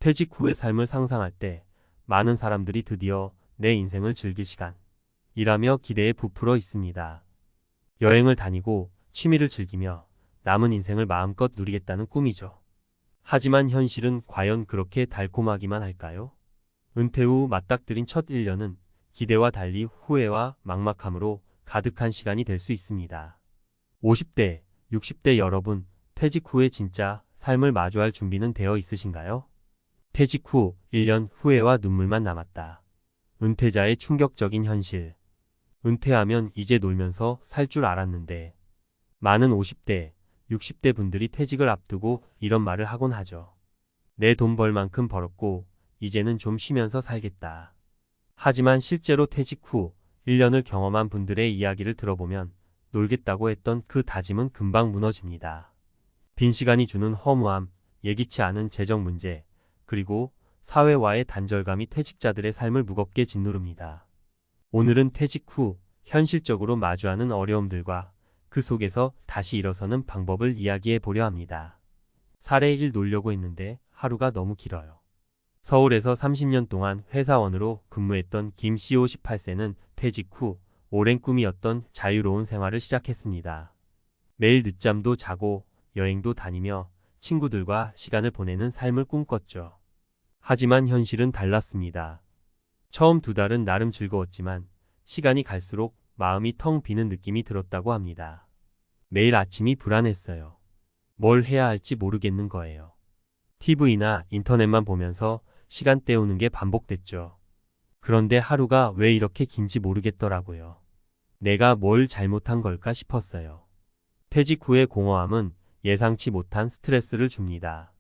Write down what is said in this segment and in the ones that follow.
퇴직 후의 삶을 상상할 때 많은 사람들이 드디어 내 인생을 즐길 시간이라며 기대에 부풀어 있습니다. 여행을 다니고 취미를 즐기며 남은 인생을 마음껏 누리겠다는 꿈이죠. 하지만 현실은 과연 그렇게 달콤하기만 할까요? 은퇴 후 맞닥뜨린 첫 1년은 기대와 달리 후회와 막막함으로 가득한 시간이 될 수 있습니다. 50대, 60대 여러분, 퇴직 후에 진짜 삶을 마주할 준비는 되어 있으신가요? 퇴직 후 1년 후회와 눈물만 남았다. 은퇴자의 충격적인 현실. 은퇴하면 이제 놀면서 살 줄 알았는데. 많은 50대, 60대 분들이 퇴직을 앞두고 이런 말을 하곤 하죠. 내 돈 벌 만큼 벌었고 이제는 좀 쉬면서 살겠다. 하지만 실제로 퇴직 후 1년을 경험한 분들의 이야기를 들어보면 놀겠다고 했던 그 다짐은 금방 무너집니다. 빈 시간이 주는 허무함, 예기치 않은 재정 문제, 그리고 사회와의 단절감이 퇴직자들의 삶을 무겁게 짓누릅니다. 오늘은 퇴직 후 현실적으로 마주하는 어려움들과 그 속에서 다시 일어서는 방법을 이야기해 보려 합니다. 사례 1 놀려고 했는데 하루가 너무 길어요. 서울에서 30년 동안 회사원으로 근무했던 김 씨 58세는 퇴직 후 오랜 꿈이었던 자유로운 생활을 시작했습니다. 매일 늦잠도 자고 여행도 다니며 친구들과 시간을 보내는 삶을 꿈꿨죠. 하지만 현실은 달랐습니다. 처음 2달은 나름 즐거웠지만 시간이 갈수록 마음이 텅 비는 느낌이 들었다고 합니다. 매일 아침이 불안했어요. 뭘 해야 할지 모르겠는 거예요. TV나 인터넷만 보면서 시간 때우는 게 반복됐죠. 그런데 하루가 왜 이렇게 긴지 모르겠더라고요. 내가 뭘 잘못한 걸까 싶었어요. 퇴직 후의 공허함은 예상치 못한 스트레스를 줍니다.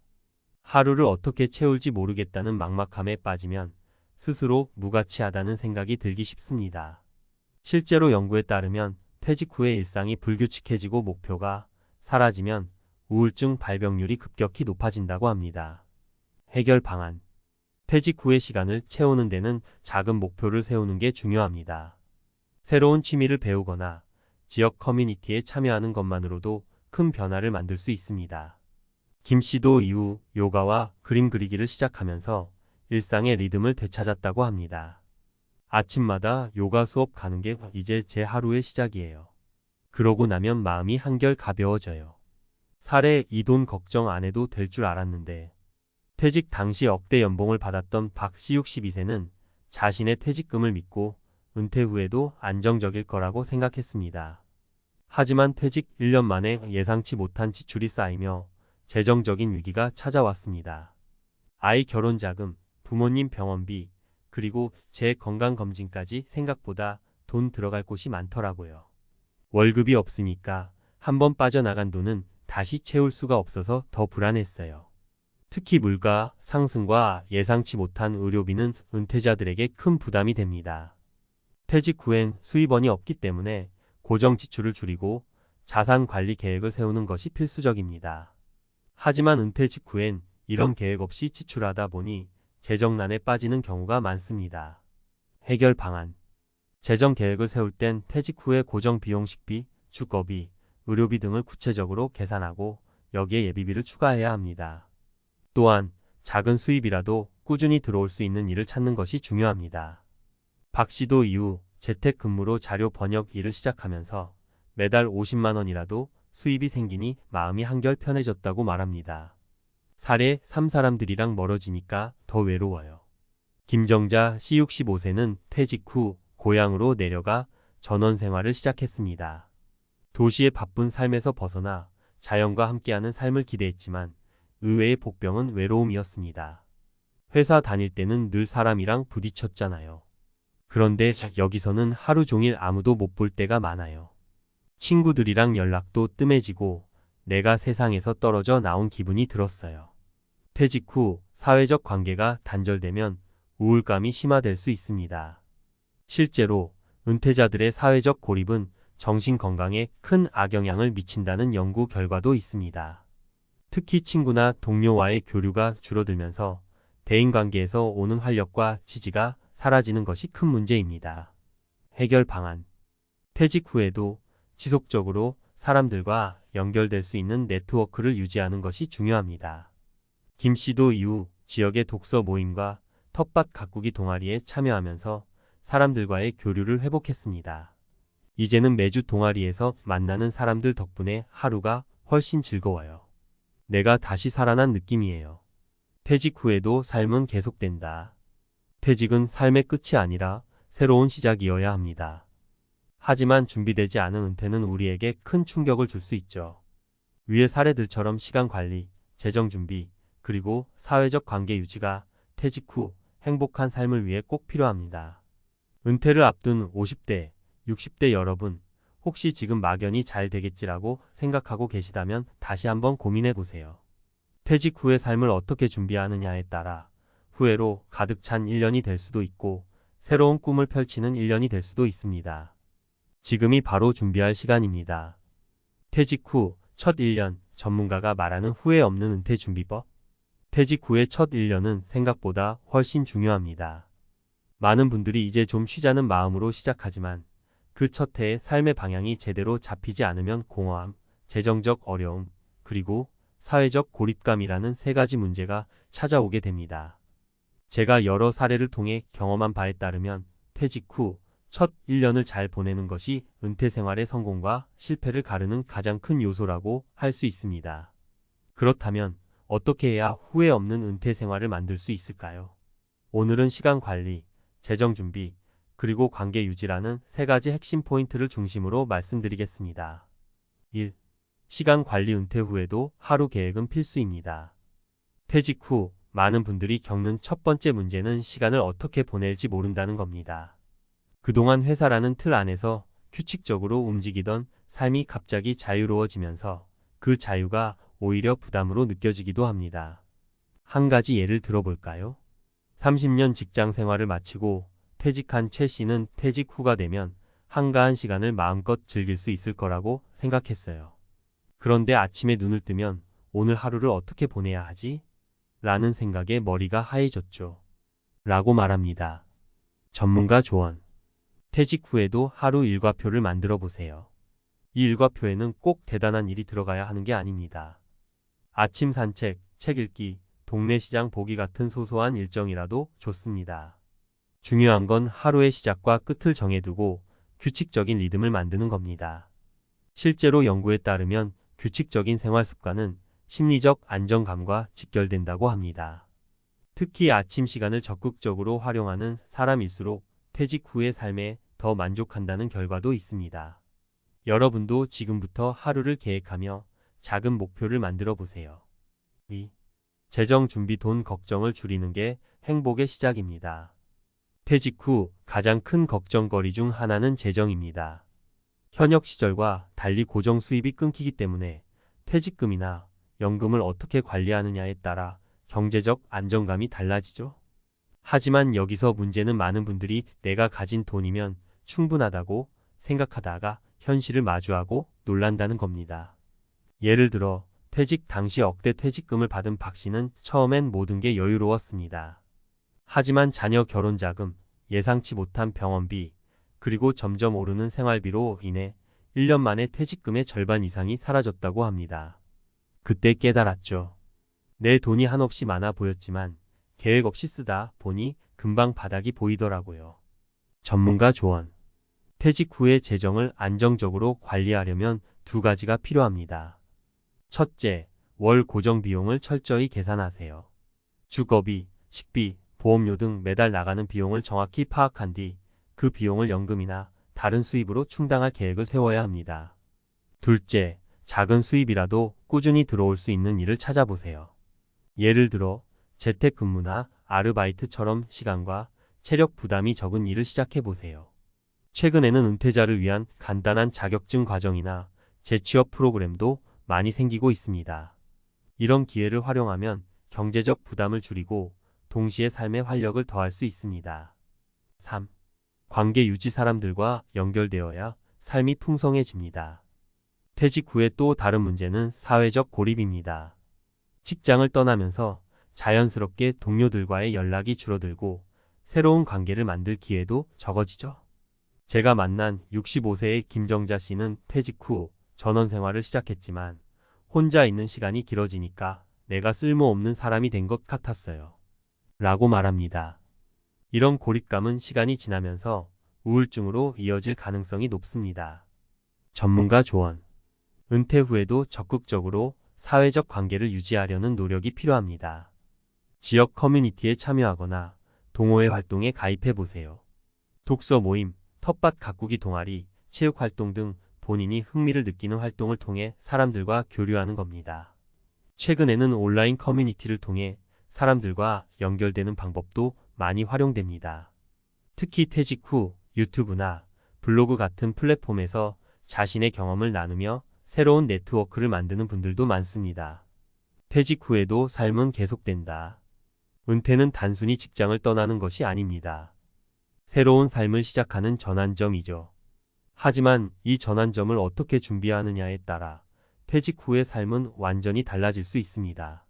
하루를 어떻게 채울지 모르겠다는 막막함에 빠지면 스스로 무가치하다는 생각이 들기 쉽습니다. 실제로 연구에 따르면 퇴직 후의 일상이 불규칙해지고 목표가 사라지면 우울증 발병률이 급격히 높아진다고 합니다. 해결 방안. 퇴직 후의 시간을 채우는 데는 작은 목표를 세우는 게 중요합니다. 새로운 취미를 배우거나 지역 커뮤니티에 참여하는 것만으로도 큰 변화를 만들 수 있습니다. 김 씨도 이후 요가와 그림 그리기를 시작하면서 일상의 리듬을 되찾았다고 합니다. 아침마다 요가 수업 가는 게 이제 제 하루의 시작이에요. 그러고 나면 마음이 한결 가벼워져요. 사례 2 돈 걱정 안 해도 될 줄 알았는데. 퇴직 당시 억대 연봉을 받았던 박 씨 62세는 자신의 퇴직금을 믿고 은퇴 후에도 안정적일 거라고 생각했습니다. 하지만 퇴직 1년 만에 예상치 못한 지출이 쌓이며 재정적인 위기가 찾아왔습니다. 아이 결혼 자금, 부모님 병원비, 그리고 제 건강검진까지 생각보다 돈 들어갈 곳이 많더라고요. 월급이 없으니까 한번 빠져나간 돈은 다시 채울 수가 없어서 더 불안했어요. 특히 물가 상승과 예상치 못한 의료비는 은퇴자들에게 큰 부담이 됩니다. 퇴직 후엔 수입원이 없기 때문에 고정 지출을 줄이고 자산 관리 계획을 세우는 것이 필수적입니다. 하지만 은퇴 직후엔 이런 계획 없이 지출하다 보니 재정난에 빠지는 경우가 많습니다. 해결 방안. 재정 계획을 세울 땐 퇴직 후에 고정 비용 식비, 주거비, 의료비 등을 구체적으로 계산하고 여기에 예비비를 추가해야 합니다. 또한 작은 수입이라도 꾸준히 들어올 수 있는 일을 찾는 것이 중요합니다. 박 씨도 이후 재택근무로 자료 번역 일을 시작하면서 매달 50만 원이라도 수입이 생기니 마음이 한결 편해졌다고 말합니다. 사례 3 사람들이랑 멀어지니까 더 외로워요. 김정자 씨 65세는 퇴직 후 고향으로 내려가 전원 생활을 시작했습니다. 도시의 바쁜 삶에서 벗어나 자연과 함께하는 삶을 기대했지만 의외의 복병은 외로움이었습니다. 회사 다닐 때는 늘 사람이랑 부딪혔잖아요. 그런데 여기서는 하루 종일 아무도 못 볼 때가 많아요. 친구들이랑 연락도 뜸해지고 내가 세상에서 떨어져 나온 기분이 들었어요. 퇴직 후 사회적 관계가 단절되면 우울감이 심화될 수 있습니다. 실제로 은퇴자들의 사회적 고립은 정신 건강에 큰 악영향을 미친다는 연구 결과도 있습니다. 특히 친구나 동료와의 교류가 줄어들면서 대인관계에서 오는 활력과 지지가 사라지는 것이 큰 문제입니다. 해결 방안. 퇴직 후에도 지속적으로 사람들과 연결될 수 있는 네트워크를 유지하는 것이 중요합니다. 김 씨도 이후 지역의 독서 모임과 텃밭 가꾸기 동아리에 참여하면서 사람들과의 교류를 회복했습니다. 이제는 매주 동아리에서 만나는 사람들 덕분에 하루가 훨씬 즐거워요. 내가 다시 살아난 느낌이에요. 퇴직 후에도 삶은 계속된다. 퇴직은 삶의 끝이 아니라 새로운 시작이어야 합니다. 하지만 준비되지 않은 은퇴는 우리에게 큰 충격을 줄 수 있죠. 위의 사례들처럼 시간 관리, 재정 준비, 그리고 사회적 관계 유지가 퇴직 후 행복한 삶을 위해 꼭 필요합니다. 은퇴를 앞둔 50대, 60대 여러분, 혹시 지금 막연히 잘 되겠지라고 생각하고 계시다면 다시 한번 고민해 보세요. 퇴직 후의 삶을 어떻게 준비하느냐에 따라 후회로 가득 찬 1년이 될 수도 있고 새로운 꿈을 펼치는 1년이 될 수도 있습니다. 지금이 바로 준비할 시간입니다. 퇴직 후 첫 1년, 전문가가 말하는 후회 없는 은퇴 준비법. 퇴직 후의 첫 1년은 생각보다 훨씬 중요합니다. 많은 분들이 이제 좀 쉬자는 마음으로 시작하지만 그 첫 해의 삶의 방향이 제대로 잡히지 않으면 공허함, 재정적 어려움, 그리고 사회적 고립감이라는 세 가지 문제가 찾아오게 됩니다. 제가 여러 사례를 통해 경험한 바에 따르면 퇴직 후 첫 1년을 잘 보내는 것이 은퇴 생활의 성공과 실패를 가르는 가장 큰 요소라고 할 수 있습니다. 그렇다면 어떻게 해야 후회 없는 은퇴 생활을 만들 수 있을까요? 오늘은 시간 관리, 재정 준비, 그리고 관계 유지라는 세 가지 핵심 포인트를 중심으로 말씀드리겠습니다. 1. 시간 관리. 은퇴 후에도 하루 계획은 필수입니다. 퇴직 후 많은 분들이 겪는 첫 번째 문제는 시간을 어떻게 보낼지 모른다는 겁니다. 그동안 회사라는 틀 안에서 규칙적으로 움직이던 삶이 갑자기 자유로워지면서 그 자유가 오히려 부담으로 느껴지기도 합니다. 한 가지 예를 들어볼까요? 30년 직장 생활을 마치고 퇴직한 최 씨는 퇴직 후가 되면 한가한 시간을 마음껏 즐길 수 있을 거라고 생각했어요. 그런데 아침에 눈을 뜨면 오늘 하루를 어떻게 보내야 하지? 라는 생각에 머리가 하얘졌죠. 라고 말합니다. 전문가 조언. 퇴직 후에도 하루 일과표를 만들어 보세요. 이 일과표에는 꼭 대단한 일이 들어가야 하는 게 아닙니다. 아침 산책, 책 읽기, 동네 시장 보기 같은 소소한 일정이라도 좋습니다. 중요한 건 하루의 시작과 끝을 정해두고 규칙적인 리듬을 만드는 겁니다. 실제로 연구에 따르면 규칙적인 생활 습관은 심리적 안정감과 직결된다고 합니다. 특히 아침 시간을 적극적으로 활용하는 사람일수록 퇴직 후의 삶에 더 만족한다는 결과도 있습니다. 여러분도 지금부터 하루를 계획하며 작은 목표를 만들어 보세요. 2. 재정 준비. 돈 걱정을 줄이는 게 행복의 시작입니다. 퇴직 후 가장 큰 걱정거리 중 하나는 재정입니다. 현역 시절과 달리 고정 수입이 끊기기 때문에 퇴직금이나 연금을 어떻게 관리하느냐에 따라 경제적 안정감이 달라지죠. 하지만 여기서 문제는 많은 분들이 내가 가진 돈이면 충분하다고 생각하다가 현실을 마주하고 놀란다는 겁니다. 예를 들어 퇴직 당시 억대 퇴직금을 받은 박 씨는 처음엔 모든 게 여유로웠습니다. 하지만 자녀 결혼 자금, 예상치 못한 병원비, 그리고 점점 오르는 생활비로 인해 1년 만에 퇴직금의 절반 이상이 사라졌다고 합니다. 그때 깨달았죠. 내 돈이 한없이 많아 보였지만 계획 없이 쓰다 보니 금방 바닥이 보이더라고요. 전문가 조언. 퇴직 후의 재정을 안정적으로 관리하려면 두 가지가 필요합니다. 첫째, 월 고정 비용을 철저히 계산하세요. 주거비, 식비, 보험료 등 매달 나가는 비용을 정확히 파악한 뒤 그 비용을 연금이나 다른 수입으로 충당할 계획을 세워야 합니다. 둘째, 작은 수입이라도 꾸준히 들어올 수 있는 일을 찾아보세요. 예를 들어 재택근무나 아르바이트처럼 시간과 체력 부담이 적은 일을 시작해보세요. 최근에는 은퇴자를 위한 간단한 자격증 과정이나 재취업 프로그램도 많이 생기고 있습니다. 이런 기회를 활용하면 경제적 부담을 줄이고 동시에 삶의 활력을 더할 수 있습니다. 3. 관계 유지. 사람들과 연결되어야 삶이 풍성해집니다. 퇴직 후에 또 다른 문제는 사회적 고립입니다. 직장을 떠나면서 자연스럽게 동료들과의 연락이 줄어들고 새로운 관계를 만들 기회도 적어지죠. 제가 만난 65세의 김정자 씨는 퇴직 후 전원 생활을 시작했지만 혼자 있는 시간이 길어지니까 내가 쓸모없는 사람이 된 것 같았어요. 라고 말합니다. 이런 고립감은 시간이 지나면서 우울증으로 이어질 가능성이 높습니다. 전문가 조언. 은퇴 후에도 적극적으로 사회적 관계를 유지하려는 노력이 필요합니다. 지역 커뮤니티에 참여하거나 동호회 활동에 가입해 보세요. 독서 모임, 텃밭 가꾸기 동아리, 체육 활동 등 본인이 흥미를 느끼는 활동을 통해 사람들과 교류하는 겁니다. 최근에는 온라인 커뮤니티를 통해 사람들과 연결되는 방법도 많이 활용됩니다. 특히 퇴직 후 유튜브나 블로그 같은 플랫폼에서 자신의 경험을 나누며 새로운 네트워크를 만드는 분들도 많습니다. 퇴직 후에도 삶은 계속된다. 은퇴는 단순히 직장을 떠나는 것이 아닙니다. 새로운 삶을 시작하는 전환점이죠. 하지만 이 전환점을 어떻게 준비하느냐에 따라 퇴직 후의 삶은 완전히 달라질 수 있습니다.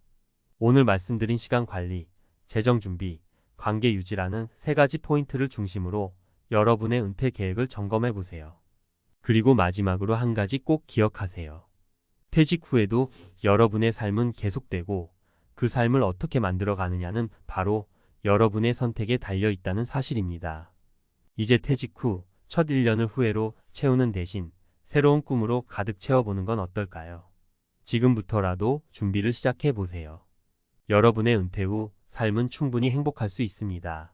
오늘 말씀드린 시간 관리, 재정 준비, 관계 유지라는 세 가지 포인트를 중심으로 여러분의 은퇴 계획을 점검해 보세요. 그리고 마지막으로 한 가지 꼭 기억하세요. 퇴직 후에도 여러분의 삶은 계속되고 그 삶을 어떻게 만들어 가느냐는 바로 여러분의 선택에 달려 있다는 사실입니다. 이제 퇴직 후 첫 1년을 후회로 채우는 대신 새로운 꿈으로 가득 채워보는 건 어떨까요? 지금부터라도 준비를 시작해 보세요. 여러분의 은퇴 후 삶은 충분히 행복할 수 있습니다.